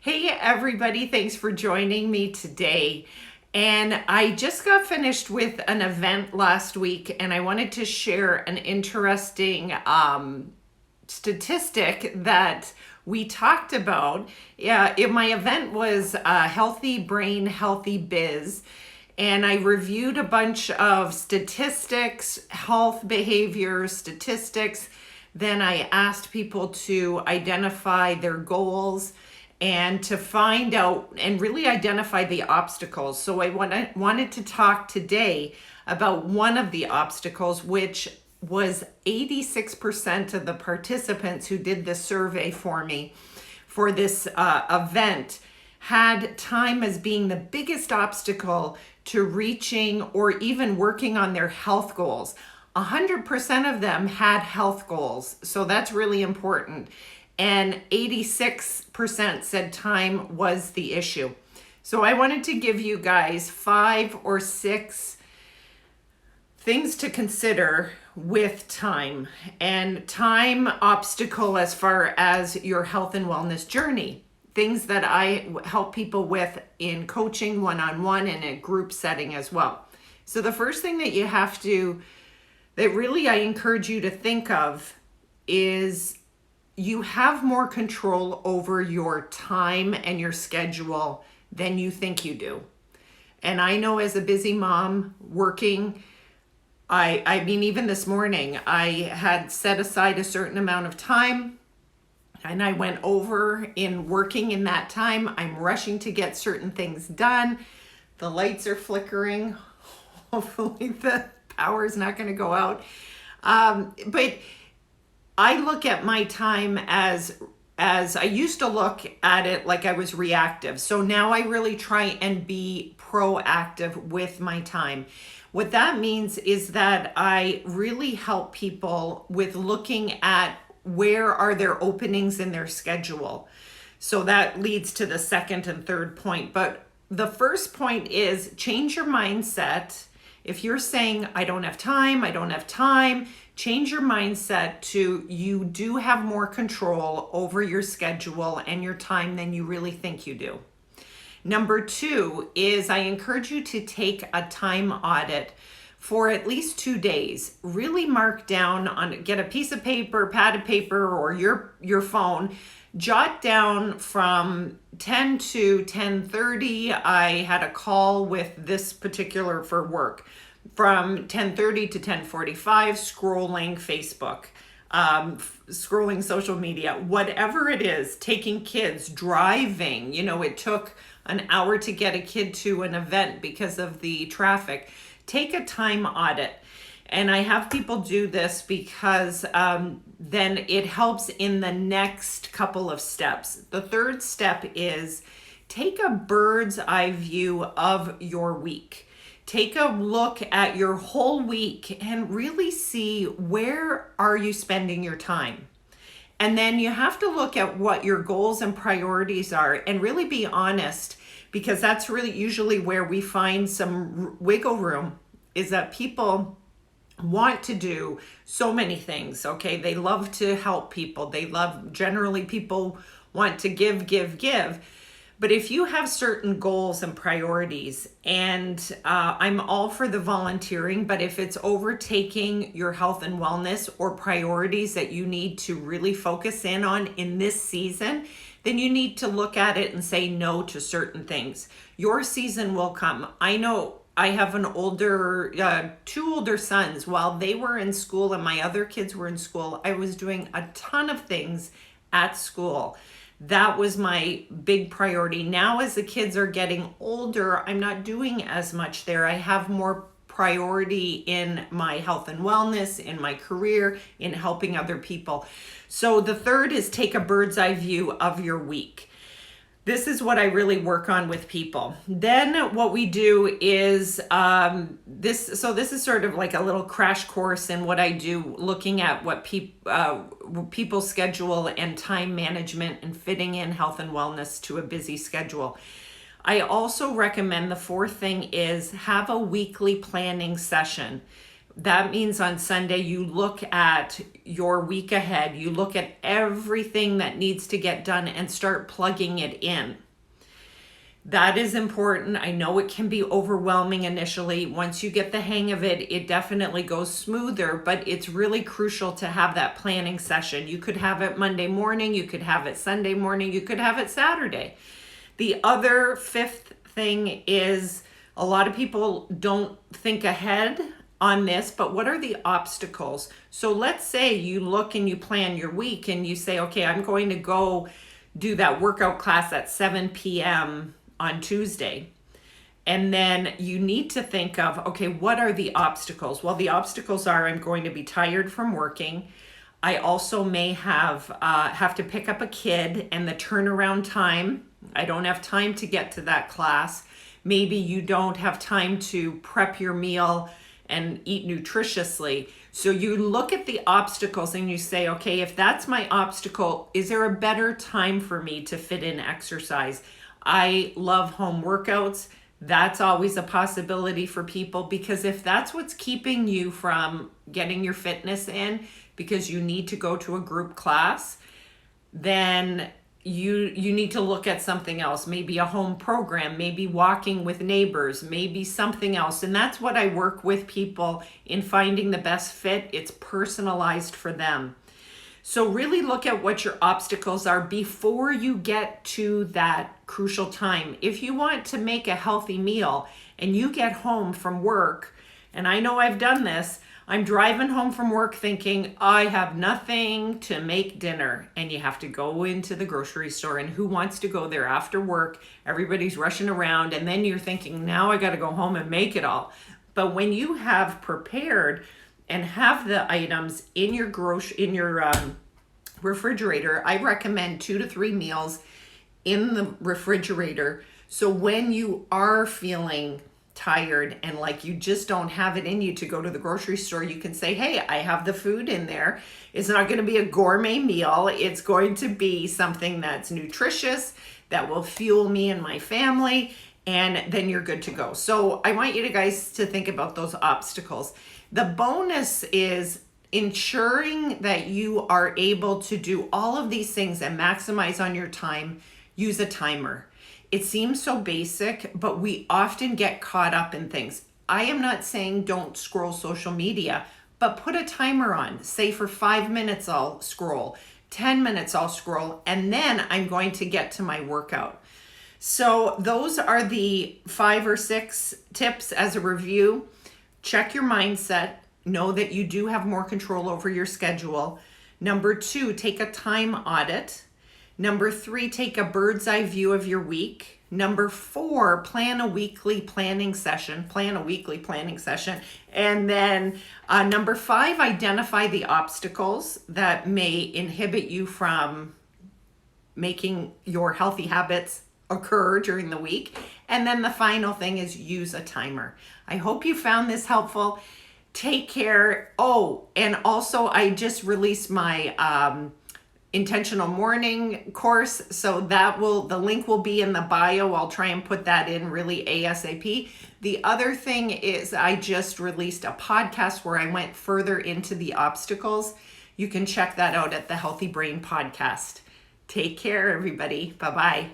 Hey, everybody, thanks for joining me today. And I just got finished with an event last week, and I wanted to share an interesting statistic that we talked about. My event was Healthy Brain, Healthy Biz. And I reviewed a bunch of statistics, health behavior statistics. Then I asked people to identify their goals and to find out and really identify the obstacles. So I wanted to talk today about one of the obstacles, which was 86% of the participants who did the survey for me for this event had time as being the biggest obstacle to reaching or even working on their health goals. 100% of them had health goals, so that's really important. And 86% said time was the issue. So I wanted to give you guys 5 or 6 things to consider with time and time obstacle as far as your health and wellness journey. Things that I help people with in coaching one-on-one and in group setting as well. So the first thing that really I encourage you to think of is you have more control over your time and your schedule than you think you do. And I know as a busy mom working, I mean, even this morning, I had set aside a certain amount of time and I went over in working in that time. I'm rushing to get certain things done. The lights are flickering. Hopefully the power is not going to go out. But I look at my time as I used to look at it like I was reactive. So now I really try and be proactive with my time. What that means is that I really help people with looking at where are their openings in their schedule. So that leads to the second and third point. But the first point is change your mindset. If you're saying, I don't have time, change your mindset to you do have more control over your schedule and your time than you really think you do. Number 2 is I encourage you to take a time audit for at least 2 days. Really mark down get a piece of paper, pad of paper, or your phone. Jot down from 10 to 10:30. I had a call with this particular for work. From 10:30 to 10:45, scrolling Facebook, scrolling social media, whatever it is, taking kids, driving. It took an hour to get a kid to an event because of the traffic. Take a time audit. And I have people do this because then it helps in the next couple of steps. The third step is take a bird's eye view of your week. Take a look at your whole week and really see where are you spending your time. And then you have to look at what your goals and priorities are and really be honest, because that's really usually where we find some wiggle room, is that people want to do so many things, okay? They love to help people. Generally people want to give. But if you have certain goals and priorities, and I'm all for the volunteering, but if it's overtaking your health and wellness or priorities that you need to really focus in on in this season, then you need to look at it and say no to certain things. Your season will come. I know I have two older sons. While they were in school and my other kids were in school, I was doing a ton of things at school. That was my big priority. Now, as the kids are getting older, I'm not doing as much there. I have more priority in my health and wellness, in my career, in helping other people. So the third is take a bird's eye view of your week. This is what I really work on with people. Then what we do is this is sort of like a little crash course in what I do, looking at what people's schedule and time management and fitting in health and wellness to a busy schedule. I also recommend the fourth thing is have a weekly planning session. That means on Sunday, you look at your week ahead, you look at everything that needs to get done and start plugging it in. That is important. I know it can be overwhelming initially. Once you get the hang of it, it definitely goes smoother, but it's really crucial to have that planning session. You could have it Monday morning, you could have it Sunday morning, you could have it Saturday. The other fifth thing is a lot of people don't think ahead on this, but what are the obstacles? So let's say you look and you plan your week and you say, okay, I'm going to go do that workout class at 7 p.m. on Tuesday. And then you need to think of, okay, what are the obstacles? Well, the obstacles are I'm going to be tired from working. I also may have to pick up a kid, and the turnaround time, I don't have time to get to that class. Maybe you don't have time to prep your meal and eat nutritiously. So you look at the obstacles and you say, okay, if that's my obstacle, is there a better time for me to fit in exercise? I love home workouts. That's always a possibility for people, because if that's what's keeping you from getting your fitness in because you need to go to a group class, then you need to look at something else, maybe a home program, maybe walking with neighbors, maybe something else. And that's what I work with people in finding the best fit. It's personalized for them. So really look at what your obstacles are before you get to that crucial time. If you want to make a healthy meal and you get home from work, and I know I've done this, I'm driving home from work thinking, I have nothing to make dinner. And you have to go into the grocery store, and who wants to go there after work? Everybody's rushing around, and then you're thinking, now I got to go home and make it all. But when you have prepared and have the items in your refrigerator, I recommend 2 to 3 meals in the refrigerator. So when you are feeling tired and like you just don't have it in you to go to the grocery store, you can say, hey, I have the food in there. It's not going to be a gourmet meal. It's going to be something that's nutritious, that will fuel me and my family, and then you're good to go. So I want you guys to think about those obstacles. The bonus is ensuring that you are able to do all of these things and maximize on your time. Use a timer. It seems so basic, but we often get caught up in things. I am not saying don't scroll social media, but put a timer on. Say for 5 minutes I'll scroll, 10 minutes I'll scroll, and then I'm going to get to my workout. So those are the 5 or 6 tips as a review. Check your mindset. Know that you do have more control over your schedule. Number 2, take a time audit. Number 3, take a bird's eye view of your week. Number 4, plan a weekly planning session. And then number 5, identify the obstacles that may inhibit you from making your healthy habits occur during the week. And then the final thing is use a timer. I hope you found this helpful. Take care. Oh, and also I just released my intentional morning course. So the link will be in the bio. I'll try and put that in really ASAP. The other thing is I just released a podcast where I went further into the obstacles. You can check that out at the Healthy Brain Podcast. Take care, everybody. Bye-bye.